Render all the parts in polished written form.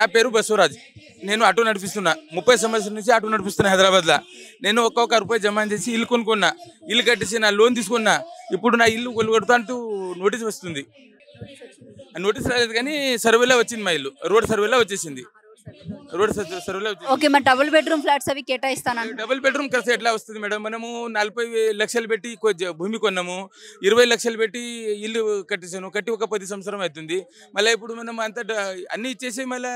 నా పేరు బసవరాజ్. నేను ఆటో నడిపిస్తున్నా. 30 సంవత్సరాల నుంచి ఆటో నడిపిస్తున్నా హైదరాబాద్లో. నేను ఒక్కొక్క రూపాయి జమ చేసి ఇల్లు కొనుక్కున్నా, ఇల్లు కట్టేసి నా లోన్ తీసుకున్నా. ఇప్పుడు నా ఇల్లు కొలుగొడతా అంటూ నోటీస్ వస్తుంది. నోటీస్ రాలేదు కానీ సర్వేలో వచ్చింది, మా ఇల్లు రోడ్ సర్వేలో వచ్చేసింది. రోడ్ సర్వేలో ఓకే, మరి డబుల్ బెడ్రూమ్ ఫ్లాట్స్ అవి కేటాయిస్తాను. డబుల్ బెడ్రూమ్ ఖర్చు ఎట్లా వస్తుంది మేడం? మనము 40 లక్షలు పెట్టి భూమి కొన్నాము, 20 లక్షలు పెట్టి ఇల్లు కట్టేసాను, కట్టి ఒక 10 సంవత్సరం అవుతుంది. మళ్ళీ ఇప్పుడు మనం అంత అన్ని ఇచ్చేసి మళ్ళీ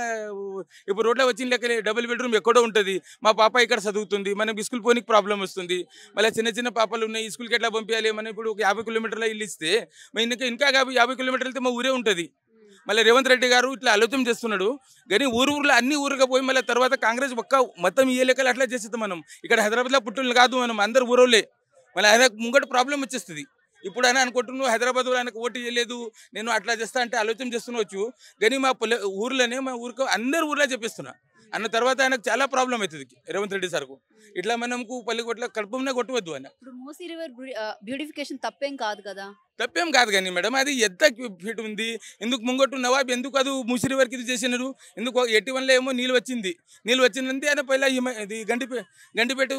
ఇప్పుడు రోడ్లో వచ్చిన లెక్క డబుల్ బెడ్రూమ్ ఎక్కడో ఉంటుంది. మా పాప ఇక్కడ చదువుతుంది, మనకి స్కూల్ పోనీకి ప్రాబ్లం వస్తుంది. మళ్ళీ చిన్న చిన్న పాపలు ఉన్నాయి, స్కూల్కి ఎట్లా పంపించాలి? మనం ఇప్పుడు ఒక 50 కిలోమీటర్ల ఇల్లు ఇస్తే ఇంకా 50 కిలోమీటర్లు అయితే మా ఊరే ఉంటుంది. మళ్ళీ రేవంత్ రెడ్డి గారు ఇట్లా ఆలోచన చేస్తున్నాడు కానీ ఊర్లో అన్ని ఊరుగా పోయి మళ్ళీ తర్వాత కాంగ్రెస్ ఒక్క మొత్తం ఈ లెక్కలు అట్లా చేసేది. మనం ఇక్కడ హైదరాబాద్లో పుట్టులు కాదు, మనం అందరు ఊరోళ్ళే. మళ్ళీ ఆయన ముంగట ప్రాబ్లం వచ్చేస్తుంది. ఇప్పుడు ఆయన అనుకుంటున్నాను హైదరాబాద్లో ఆయనకు ఓటు చేయలేదు, నేను అట్లా చేస్తా అంటే ఆలోచన చేస్తున్నావచ్చు. కానీ మా ఊర్లోనే మా ఊరికి అందరు ఊర్లో చెప్పిస్తున్నా అన్న తర్వాత ఆయనకు చాలా ప్రాబ్లం అవుతుంది రేవంత్ రెడ్డి సార్కు. ఇట్లా మనకు పల్లి కొట్ల కడుపునే కొట్టవద్దు ఆయన. ఇప్పుడు మూసీ రివర్ బ్యూటిఫికేషన్ తప్పేం కాదు కదా? తప్పేం కాదు కానీ మేడం, అది ఎంత ఫీట్ ఉంది, ఎందుకు ముంగొట్టు నవాబ్ ఎందుకు అది ముసిరి వరకు ఇది చేసినారు? ఎందుకు 81లో ఏమో నీళ్ళు వచ్చిందంటే ఆయన పైలా ఇది గండిపేట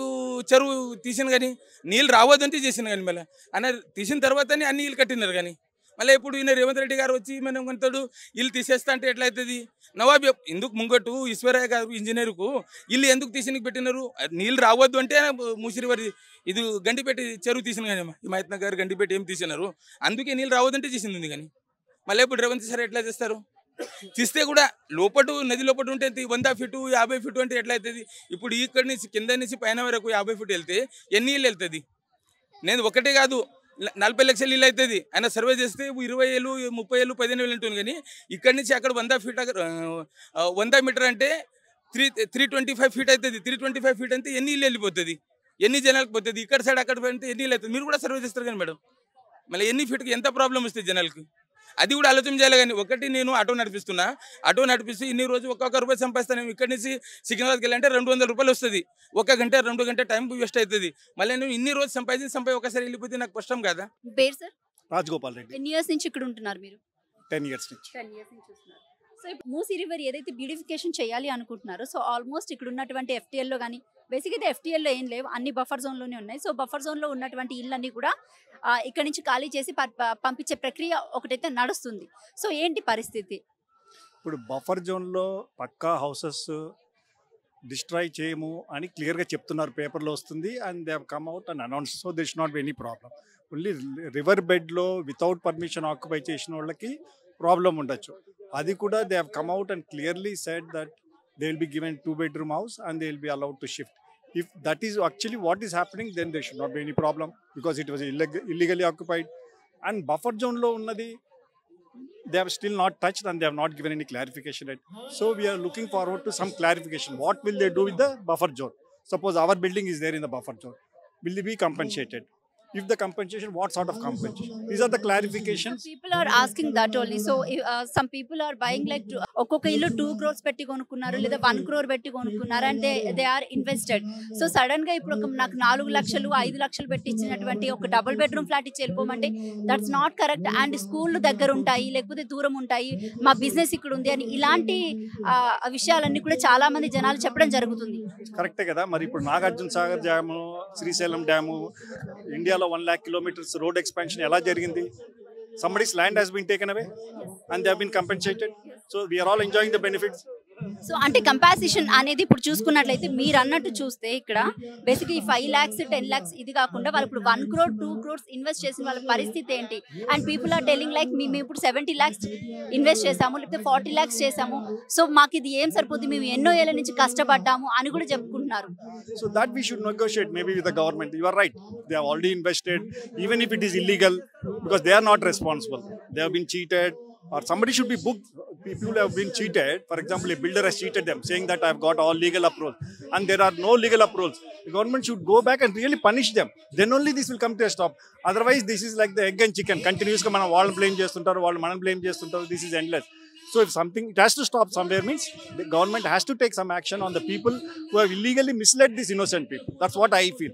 చెరువు తీసిన కానీ నీళ్ళు రావద్దంటే చేసిన కానీ మళ్ళీ ఆయన తీసిన తర్వాతనే అన్ని ఇల్లు కట్టినారు. కానీ మళ్ళీ ఇప్పుడు ఈయన రేవంత్ రెడ్డి గారు వచ్చి మనం కొంటాడు ఇల్లు తీసేస్తా అంటే ఎట్లా అవుతుంది? నవాబ్ ఎందుకు ముంగట్టు ఈశ్వరయ్య గారు ఇంజనీర్కు ఇల్లు ఎందుకు తీసినకి పెట్టినారు? నీళ్ళు రావద్దు అంటే ముసిరి వారి ఇది గండిపేట చెరువు తీసిన కానీ హిమాయత్ నగర్ గండిపేట ఏం తీసినారు, అందుకే నీళ్ళు రావద్దంటే చేసింది. కానీ మళ్ళీ ఇప్పుడు రేవంత్ సార్ ఎట్లా చేస్తారు? తీస్తే కూడా లోపటు నది లోపల ఉంటే 100 ఫీటు 50 ఫీటు అంటే ఎట్లా అవుతుంది? ఇప్పుడు ఇక్కడి నుంచి కింద నుంచి పైన వరకు 50 ఫీట్ వెళ్తే ఎన్ని ఇల్లు వెళ్తుంది? నేను ఒకటే కాదు 40 లక్షల ఇల్లు అవుతుంది. ఆయన సర్వే చేస్తే 20 ఏళ్ళు 30 ఏళ్ళు 15 వేలు ఉంటుంది. కానీ ఇక్కడి నుంచి అక్కడ 100 ఫీట్ 100 మీటర్ అంటే 325 ఫీట్ అవుతుంది. 325 ఫీట్ అంటే ఎన్ని ఇల్లు వెళ్ళిపోతుంది? ఎన్ని జనాలకు పోతుంది? ఇక్కడ సైడ్ అక్కడ అంటే ఎన్ని ఇల్లు అవుతుంది? మీరు కూడా సర్వే చేస్తారు కానీ మేడం, మళ్ళీ ఎన్ని ఫీట్కి ఎంత ప్రాబ్లం వస్తుంది జనాలకి? అది కూడా ఆలోచన చేయాలి. కానీ ఒకటి నేను ఆటో నడిపిస్తూ ఇన్ని రోజు ఒక్కొక్క రూపాయి సంపాదిస్తాను. ఇక్కడి నుంచి సికింద్రాబాద్కి వెళ్ళాలంటే 200 రూపాయలు వస్తుంది. 1 గంట 2 గంట టైం వేస్ట్ అవుతుంది. మళ్ళీ నేను ఇన్ని రోజు సంపాదించి ఒకసారి వెళ్ళిపోతే నాకు కష్టం కదా. పేరు సార్? రాజగోపాల్ రెడ్డి. ఎన్ని ఇయర్స్ నుంచి ఇక్కడ ఉంటున్నారు మీరు? 10 ఇయర్స్ నుంచి. 10 ఇయర్స్ నుంచి చూస్తున్నారు. సో ఇప్పుడు మూసీ రివర్ ఏదైతే బ్యూటిఫికేషన్ చేయాలి అనుకుంటున్నారో, సో ఆల్మోస్ట్ ఇక్కడ ఉన్నటువంటి FTL లో కానీ బేసిక్ అయితే FTL లో ఏం లేవు, అన్ని బఫర్ జోన్లోనే ఉన్నాయి. సో బఫర్ జోన్లో ఉన్నటువంటి ఇళ్ళన్నీ కూడా ఇక్కడ నుంచి ఖాళీ చేసి పంపించే ప్రక్రియ ఒకటైతే నడుస్తుంది. సో ఏంటి పరిస్థితి? ఇప్పుడు బఫర్ జోన్లో పక్కా హౌసెస్ డిస్ట్రాయ్ చేయము అని క్లియర్గా చెప్తున్నారు, పేపర్లో వస్తుంది. And they have come out and announce. So this not be any problem. Only river బెడ్లో వితౌట్ పర్మిషన్ ఆక్యుపై చేసిన వాళ్ళకి ప్రాబ్లం ఉండొచ్చు. అది కూడా they have come out and clearly said that they will be given 2-bedroom house and they will be allowed to shift. If that is actually what is happening, then there should not be any problem because it was illegally occupied. And buffer zone lo unnadi they have still not touched and they have not given any clarification yet. So we are looking forward to some clarification. What will they do with the buffer zone? Suppose our building is there in the buffer zone, will they be compensated? If the compensation, what sort of compensation? These are the clarifications. People are asking that only. So some people are buying like ఒక్కొక్క ఇల్లు 2 crores పెట్టి కొనుక్కున్నారు, లేదా 1 crore పెట్టి కొనుక్కున్నారు, and they are invested. So sudden గా ఇప్పుడు నాకు 4 లక్షలు 5 లక్షలు పెట్టి ఇచ్చినటువంటి ఒక డబుల్ బెడ్రూమ్ ఫ్లాట్ ఇచ్చి వెళ్ళిపోమంటే that's not correct. And school దగ్గర ఉంటాయి, లేకపోతే దూరం ఉంటాయి, మా బిజినెస్ ఇక్కడ ఉంది అని ఇలాంటి విషయాలన్నీ కూడా చాలా మంది జనాలు చెప్పడం జరుగుతుంది. కరెక్టే కదా. మరి ఇప్పుడు నాగార్జున సాగర్ డ్యాము, శ్రీశైలం డ్యాము, ఇండియాలో 1 lakh kilometers road expansion ఎలా జరిగింది? Somebody's land has been taken away and they have been compensated. So we are all enjoying the benefits. So అంటే కంపాన్సేషన్ అనేది ఇప్పుడు చూసుకున్నట్లయితే మీరు అన్నట్టు చూస్తే ఇక్కడ బేసిక్గా ఈ 5 lakhs 10 lakhs ఇది కాకుండా వాళ్ళు ఇప్పుడు 1 crore 2 crores ఇన్వెస్ట్ చేసిన వాళ్ళ పరిస్థితి ఏంటి? And people are telling like మేము ఇప్పుడు 70 lakhs ఇన్వెస్ట్ చేసాము, లేకపోతే 40 lakhs చేసాము, సో మాకు ఇది ఏం సరిపోతుంది, మేము ఎన్నో ఏళ్ళ నుంచి కష్టపడ్డాము అని కూడా చెప్పుకుంటున్నారు. So that we should negotiate maybe with the government. You are right, they have already invested even if it is illegal because they are not responsible. They have been cheated or somebody should be booked. People who have been cheated, for example, a builder has cheated them saying that I have got all legal approvals and there are no legal approvals. The government should go back and really punish them. Then only this will come to a stop. Otherwise this is like the egg and chicken. Continuously మనం వాళ్ళు blame చేస్తుంటారు, వాళ్ళు మనం blame చేస్తుంటారు. This is endless. So if something, it has to stop somewhere, means the government has to take some action on the people who have illegally misled these innocent people. That's what I feel.